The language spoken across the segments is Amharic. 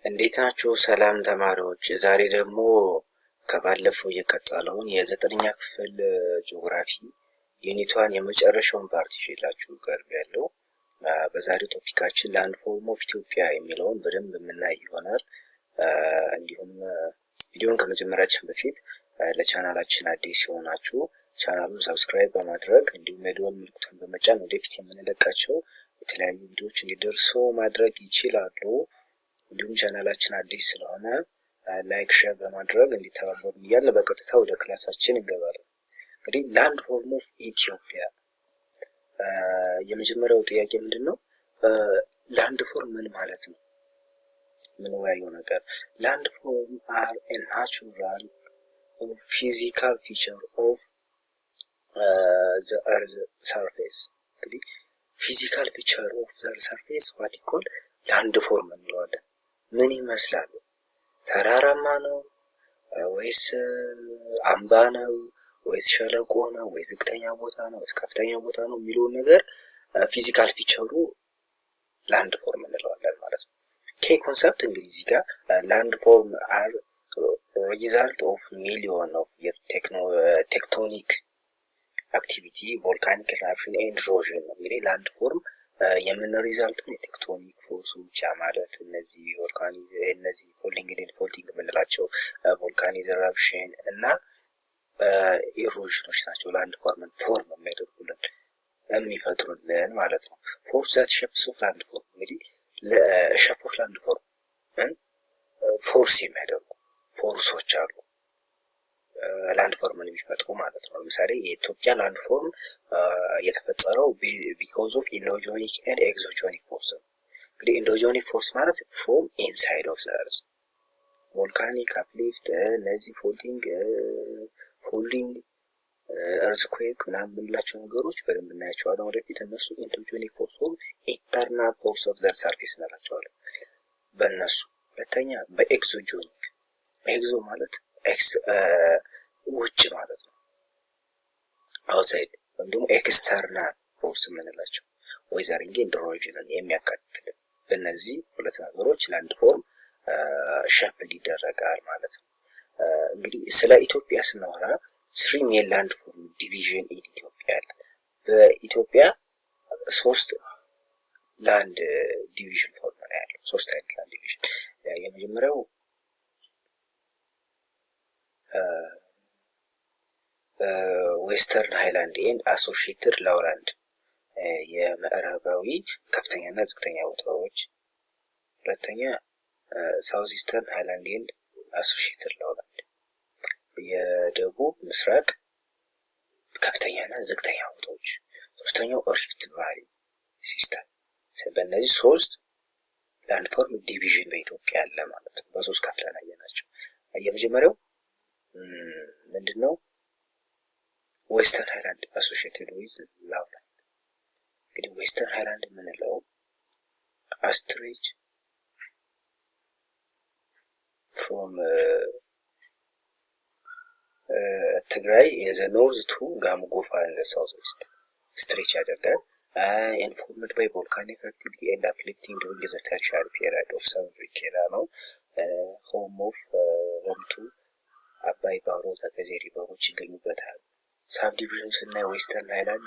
እንዴት ናችሁ? ሰላም ተማሪዎች፣ ዛሬ ደግሞ ከባለፈው የቀጠለውን የዘጠነኛ ክፍል ጂኦግራፊ ዩኒቷን የመጨረሻውን ፓርት ይዤላችሁ ቀርቤያለሁ። በዛሬው ቶፒካችን ላንድ ፎርም ኦፍ ኢትዮጵያ የሚለውን በደንብ የምናይ ይሆናል። እንዲሁም ቪዲዮን ከመጀመራችን በፊት ለቻናላችን አዲስ ሲሆናችሁ ቻናሉን ሰብስክራይብ በማድረግ እንዲሁም የደወል ምልክቱን በመጫን ወደፊት የምንለቃቸው የተለያዩ ቪዲዮዎች እንዲደርሱ ማድረግ ይችላሉ። እንዲሁም ቻናላችን አዲስ ስለሆነ ላይክ ሼር በማድረግ እንዲተባበሩ እያልን በቀጥታ ወደ ክላሳችን እንገባለን። እንግዲህ ላንድ ፎርም ኦፍ ኢትዮጵያ የመጀመሪያው ጥያቄ ምንድነው? ላንድ ፎርም ምን ማለት ነው? ምን ወያየው ነገር ላንድ ፎርም አር ኤ ናቹራል ኦር ፊዚካል ፊቸር ኦፍ ዘ እርዝ ሰርፌስ። እንግዲህ ፊዚካል ፊቸር ኦፍ ዘ ሰርፌስ ዋት ይኮል ላንድ ፎርም እንለዋለን። ምን ይመስላል? ተራራማ ነው ወይስ አምባ ነው ወይስ ሸለቆ ነው ወይስ ዝቅተኛ ቦታ ነው ወይስ ከፍተኛ ቦታ ነው የሚለውን ነገር ፊዚካል ፊቸሩ ላንድ ፎርም እንለዋለን ማለት ነው። ኬ ኮንሰፕት እንግዲህ እዚህ ጋር ላንድ ፎርም አር ሪዛልት ኦፍ ሚሊዮን ኦፍ ቴክቶኒክ አክቲቪቲ ቮልካኒክ ኢራፕሽን ኤንድ ኢሮዥን ነው። እንግዲህ ላንድ ፎርም የምን ሪዛልት ነው? የቴክቶኒክ ፎርሶች ማለት እነዚህ ፎልዲንግ ኤንድ ፎልዲንግ የምንላቸው ቮልካኒክ ኢራፕሽን እና ኢሮዥኖች ናቸው ላንድ ፎርምን ፎርም የሚያደርጉልን የሚፈጥሩልን ማለት ነው። ፎር ዛት ሼፕስ ኦፍ ላንድ ፎርም እንግዲህ ለሼፕ ኦፍ ላንድ ፎርም ፎርስ የሚያደርጉ ፎርሶች አሉ ላንድ ፎርምን የሚፈጥሩ ማለት ነው። ለምሳሌ የኢትዮጵያ ላንድ ፎርም የተፈጠረው ቢኮዝ ኦፍ ኢንዶጂኒክ ኤንድ ኤግዞጂኒክ ፎርስ ነው። እንግዲህ ኢንዶጂኒክ ፎርስ ማለት ፍሮም ኢንሳይድ ኦፍ ዘ እርዝ ቮልካኒክ አፕሊፍት፣ እነዚህ ፎልዲንግ እርዝኩዌክ ምናምን የምንላቸው ነገሮች በደንብ እናያቸዋለን ወደፊት። እነሱ ኢንዶጂኒክ ፎርስ ወይም ኢንተርናል ፎርስ ኦፍ ዘ ሰርፌስ እንላቸዋለን በእነሱ። ሁለተኛ በኤግዞጂኒክ፣ ኤግዞ ማለት ውጭ ማለት ነው፣ አውትሳይድ ወይም ደግሞ ኤክስተርናል ፎርስ የምንላቸው ዌዘሪንግ ኤንድ ኢሮዥንን የሚያካትልን በእነዚህ ሁለት ነገሮች ላንድ ፎርም ሼፕድ ይደረጋል ማለት ነው። እንግዲህ ስለ ኢትዮጵያ ስናወራ ስሪ ሜን ላንድ ፎርም ዲቪዥን ኢን ኢትዮጵያ አለ። በኢትዮጵያ ሶስት ላንድ ዲቪዥን ፎርም ነው ያለው። ሶስት አይነት ላንድ ዲቪዥን። የመጀመሪያው ዌስተርን ሃይላንድ ኤንድ አሶሺየትድ ሎውላንድ የምዕራባዊ ከፍተኛና ዝቅተኛ ቦታዎች። ሁለተኛ ሳውዝ ኢስተርን ሃይላንድ ኤንድ አሶሺየትድ ሎውላንድ የደቡብ ምስራቅ ከፍተኛና ዝቅተኛ ቦታዎች። ሶስተኛው ሪፍት ቫሊ ሲስተም። በእነዚህ ሶስት ላንድ ፎርም ዲቪዥን በኢትዮጵያ አለ ማለት ነው። በሶስት ከፍለን አየናቸው። የመጀመሪያው ምንድነው? ዌስተርን ሃይላንድ አሶሺየትድ ዊዝ ሎውላንድ። እንግዲህ ዌስተርን ሃይላንድ የምንለው አስትሬች ፍሮም ትግራይ ኢን ዘ ኖርዝ ቱ ጋሞ ጎፋ ኢን ዘ ሳውዝ ዌስት ስትሬች ያደርጋል። ኢንፎርምድ ባይ ቮልካኒክ አክቲቪቲ ኤንድ አፕሊፍቲንግ ዱሪንግ ዘ ተርሻሪ ፒሪድ ኦፍ ሰቨን ኬራ ነው። ሆም ቱ አባይ፣ ባሮ፣ ተከዜ ሪቨሮች ይገኙበታል። ሳብ ዲቪዥን ስናይ ዌስተርን ሃይላንድ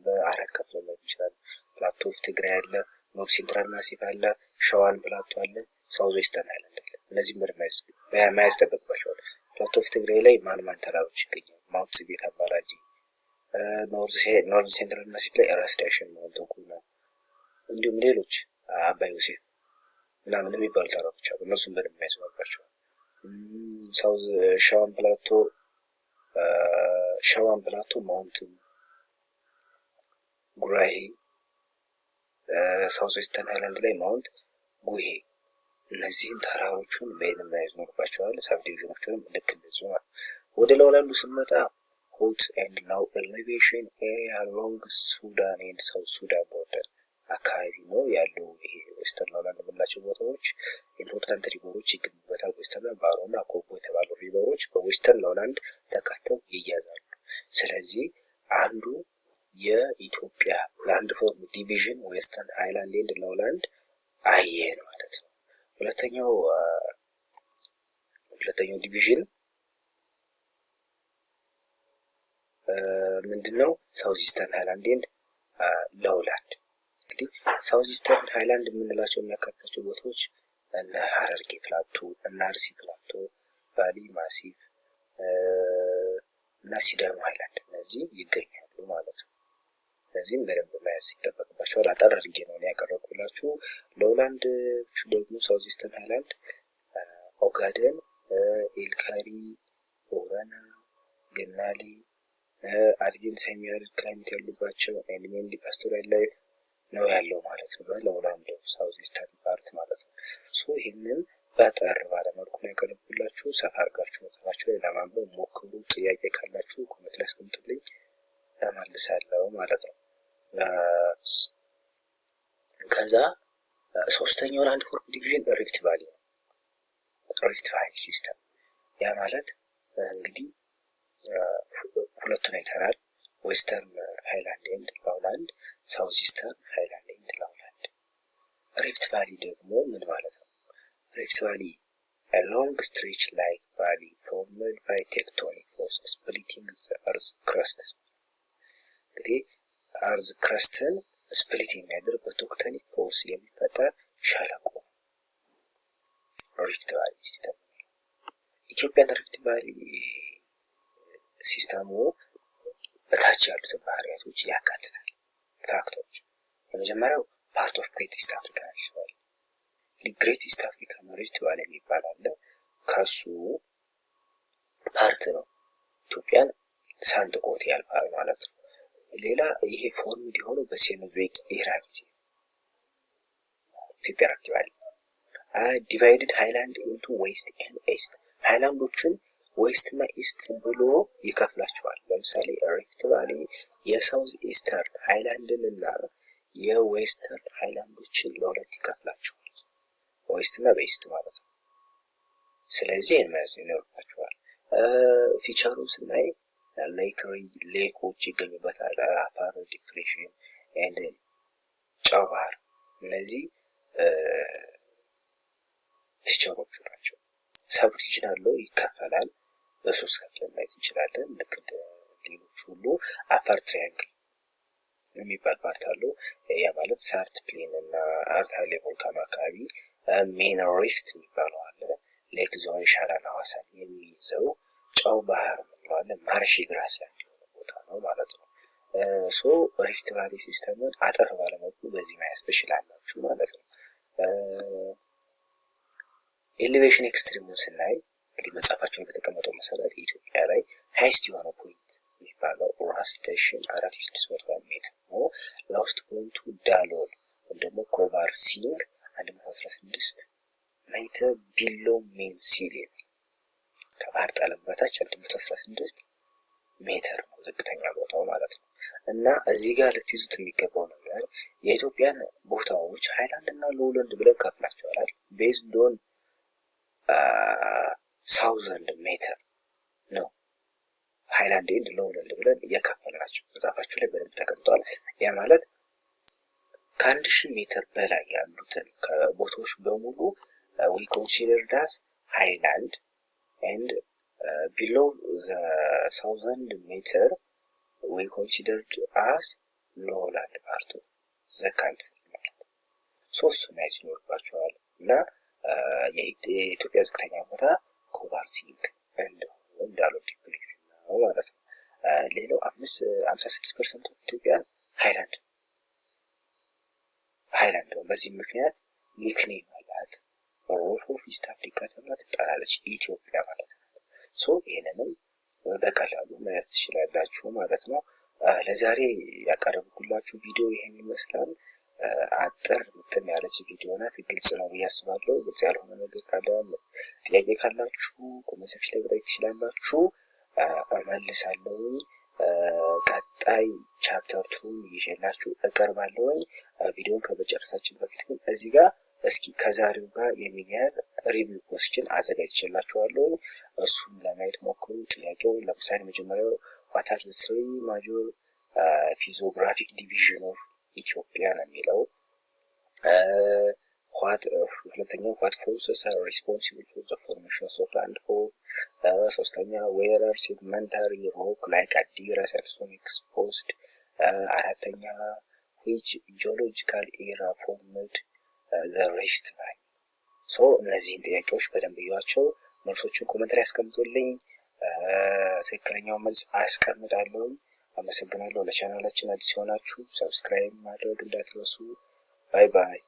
በአራት ከፍለን ማየት እንችላለን። ፕላቶ ኦፍ ትግራይ አለ፣ ኖርዝ ሴንትራል ማሲፍ አለ፣ ሸዋን ፕላቶ አለ፣ ሳውዝ ዌስተርን ሃይላንድ አለ። እነዚህም መያዝ ይጠበቅባቸዋል። ፕላቶ ኦፍ ትግራይ ላይ ማን ተራሮች ይገኛሉ? ማውንት ጽጌት፣ አባላጂ። ኖርዝ ሴንትራል ማሲፍ ላይ ራስ ዳሽን፣ ማውንት ኩና፣ እንዲሁም ሌሎች አባይ ዮሴፍ ምናምን የሚባሉ ተራሮች አሉ። እነሱም በደንብ መያዝ ይኖርባቸዋል። ሳውዝ ሸዋን ፕላቶ ማውንት ጉራሄ፣ ሳውዝ ዌስተርን ሃይላንድ ላይ ማውንት ጉሄ። እነዚህን ተራሮቹን መያዝ ይኖርባቸዋል። ሳብ ዲቪዥኖቹንም ልክ እንደዚሁ ማለት። ወደ ሎውላንዱ ስንመጣ ሆት ኤንድ ሎው ኤሌቬሽን ኤሪያ ሎንግ ሱዳን ኤንድ ሳውዝ ሱዳን ቦርደር አካባቢ ነው ያለው። ይሄ ዌስተርን ሎውላንድ የምንላቸው ቦታዎች ኢምፖርታንት ሪቨሮች ይገኙበታል። ዌስተርን ባሮ እና ኮቦ የተባሉ ሪቨሮች በዌስተርን ሎውላንድ ተካተው ይያዛሉ። ስለዚህ አንዱ የኢትዮጵያ ላንድ ፎርም ዲቪዥን ዌስተርን ሃይላንድ ኤንድ ሎውላንድ አየን ማለት ነው። ሁለተኛው ዲቪዥን ምንድነው? ሳውዝ ኢስተርን ሃይላንድ ኤንድ ሎውላንድ። እንግዲህ ሳውዝ ኢስተርን ሃይላንድ የምንላቸው የሚያካትታቸው ቦታዎች እነ ሀረርጌ ፕላቶ፣ እነ አርሲ ፕላቶ፣ ቫሊ ማሲቭ እና ሲዳሞ ሃይላንድ እነዚህ ይገኛሉ ማለት ነው። እነዚህም በደንብ መያዝ ይጠበቅባቸዋል። አጠር አድርጌ ነው ያቀረብኩላችሁ። ሎውላንዶቹ ደግሞ ሳውዝ ኢስተርን ሃይላንድ ኦጋደን፣ ኤልካሪ፣ ቦረና፣ ገናሌ፣ አርጌን ሰሚ አሪድ ክላይሜት ያሉባቸው ኤንድ ሜንሊ ፓስቶራል ላይፍ ነው ያለው ማለት ነው በሎውላንድ ሳውዝ ኢስተርን ፓርት ማለት ነው። ሶ ይህንን በጠር ባለመልኩ ነው ያቀረብኩላችሁ። ሰፋ አድርጋችሁ መጽሐፋችሁ ላይ ለማንበብ ሞክሩ። ጥያቄ ካላችሁ ኮሜንት ላይ አስቀምጡልኝ እመልሳለሁ ማለት ነው። ከዛ ሶስተኛው ላንድ ፎርም ዲቪዥን ሪፍት ቫሊ ነው። ሪፍት ቫሊ ሲስተም ያ ማለት እንግዲህ ሁለቱን አይተናል። ዌስተርን ሃይላንድ ኤንድ ሎውላንድ፣ ሳውዝ ኢስተርን ሃይላንድ ኤንድ ሎውላንድ። ሪፍት ቫሊ ደግሞ ምን ማለት ነው? ሪፍት ቫሊ a long stretch like valley formed by tectonic force splitting the earth crust። እንግዲህ አርዝ ክረስትን ስፕሊት የሚያደርግ በቴክቶኒክ ፎርስ የሚፈጠር ሸለቆ ሪፍት ቫሊ ሲስተም። ኢትዮጵያን ሪፍት ቫሊ ሲስተሙ በታች ያሉትን ባህሪያቶች ያካትታል። ፋክቶች የመጀመሪያው ፓርት ኦፍ ግሬት ኢስት አፍሪካ ይባላል። ግሬት ኢስት አፍሪካ ሪፍት ቫሊ የሚባል አለ። ከሱ ፓርት ነው። ኢትዮጵያን ሳንጥቆት ያልፋል ማለት ነው። ሌላ ይሄ ፎርምድ የሆነው በሴኖዞይክ ኤራ ጊዜ ኢትዮጵያ ሪፍት ቫሊ ዲቫይድድ ሃይላንድ ኢንቱ ዌስት ኤንድ ኢስት። ሃይላንዶችን ዌስት እና ኢስት ብሎ ይከፍላቸዋል። ለምሳሌ ሪፍት ቫሊ የሳውዝ ኢስተርን ሃይላንድን እና የዌስተርን ሃይላንዶችን ለሁለት ይከፍላቸዋል። ዌስት እና በኢስት ማለት ነው። ስለዚህ ይህን መያዝ ይኖርባቸዋል። ፊቸሩን ስናይ ሌኮች ይገኙበታል። አፋር ዲፕሬሽን ኤንድ ጨው ባህር እነዚህ ፊቸሮቹ ናቸው። ሰብ ሪጅን አለው ይከፈላል። በሶስት ከፍለን ማየት እንችላለን። ልክ እንደ ሌሎች ሁሉ አፋር ትሪያንግል የሚባል ፓርት አለው። ያ ማለት ሳርት ፕሌን እና አርት ሃይሌ ቮልካኖ አካባቢ ሜን ሪፍት የሚባለው አለ። ሌክ ዞን ሻራና ሐዋሳን የሚይዘው ጨው ባህር የምንለው አለ። ማርሺ ግራስላንድ የሆነ ቦታ ነው ማለት ነው። ሶ ሪፍት ቫሊ ሲስተምን አጠር ባለመልኩ በዚህ መያዝ ትችላላችሁ ማለት ነው። ኤሌቬሽን ኤክስትሪሙን ስናይ እንግዲህ መጽሐፋቸውን በተቀመጠው መሰረት ኢትዮጵያ ላይ ሃይስት የሆነ ፖይንት የሚባለው ራስ ዳሽን 4600 ሜትር ነው። ላውስት ፖይንቱ ዳሎል ወይም ደግሞ ኮባር ሲንግ 116 ሜትር ቢሎ ሜን ሲ ሌቭል ከባህር ጠለል በታች 116 ሜትር ነው ዝቅተኛ ቦታው ማለት ነው። እና እዚህ ጋር ልትይዙት የሚገባው ነገር የኢትዮጵያን ቦታዎች ሃይላንድ እና ሎውላንድ ብለን ከፍላቸዋል። ቤዝድ ኦን ሳውዘንድ ሜትር ነው ሃይላንድ ኤንድ ሎውላንድ ብለን እየከፈልናቸው መጽሐፋችሁ ላይ በደንብ ተቀምጧል። ያ ማለት ከ1000 ሜትር በላይ ያሉትን ከቦታዎች በሙሉ we considered as highland and below the 1000 meter we considered as lowland part of the country ማለት ነው። ሶስቱ መያዝ ይኖርባቸዋል እና የኢትዮጵያ ዝቅተኛ ቦታ ኮባር ሲንግ እንዳለው ዲፕሬሽን ነው ማለት ነው። ሌላው 56% ኦፍ ኢትዮጵያ ሃይላንድ ነው። በዚህ ምክንያት ኒክኔም አላት ሮፍ ኦፍ ኢስት አፍሪካ ተብላ ትጠራለች ኢትዮጵያ ማለት ነው። ሶ ይሄንንም በቀላሉ መያዝ ትችላላችሁ ማለት ነው። ለዛሬ ያቀረብኩላችሁ ቪዲዮ ይሄን ይመስላል። አጠር ምጥን ያለች ቪዲዮ ናት። ግልጽ ነው ብዬ አስባለሁ። ግልጽ ያልሆነ ነገር ካለ ጥያቄ ካላችሁ ኮሜንት ሴክሽን ላይ ብታዩ ትችላላችሁ፣ እመልሳለሁ። ቀጣይ ቻፕተር 2 ይዤላችሁ እቀርባለሁ። ቪዲዮን ከመጨረሳችን በፊት ግን እዚህ ጋር እስኪ ከዛሬው ጋር የሚያያዝ ሪቪው ኮስችን አዘጋጅቼላችኋለሁ። እሱን ለማየት ሞክሩ። ጥያቄው ለምሳሌ መጀመሪያው what are the three major physiographic division of ኢትዮጵያ ነው የሚለው። ሁለተኛው what forces are responsible for the formation of landfall። ሶስተኛ where are sedimentary rock like Adira sandstone exposed። አራተኛ which geological era formed the rift valley። እነዚህን ጥያቄዎች በደንብ እዩዋቸው። መልሶቹን ኮሜንት ላይ አስቀምጡልኝ። ትክክለኛው መልስ አስቀምጣለሁ። አመሰግናለሁ። ለቻናላችን አዲስ ሆናችሁ ሰብስክራይብ ማድረግ እንዳትረሱ። ባይ ባይ።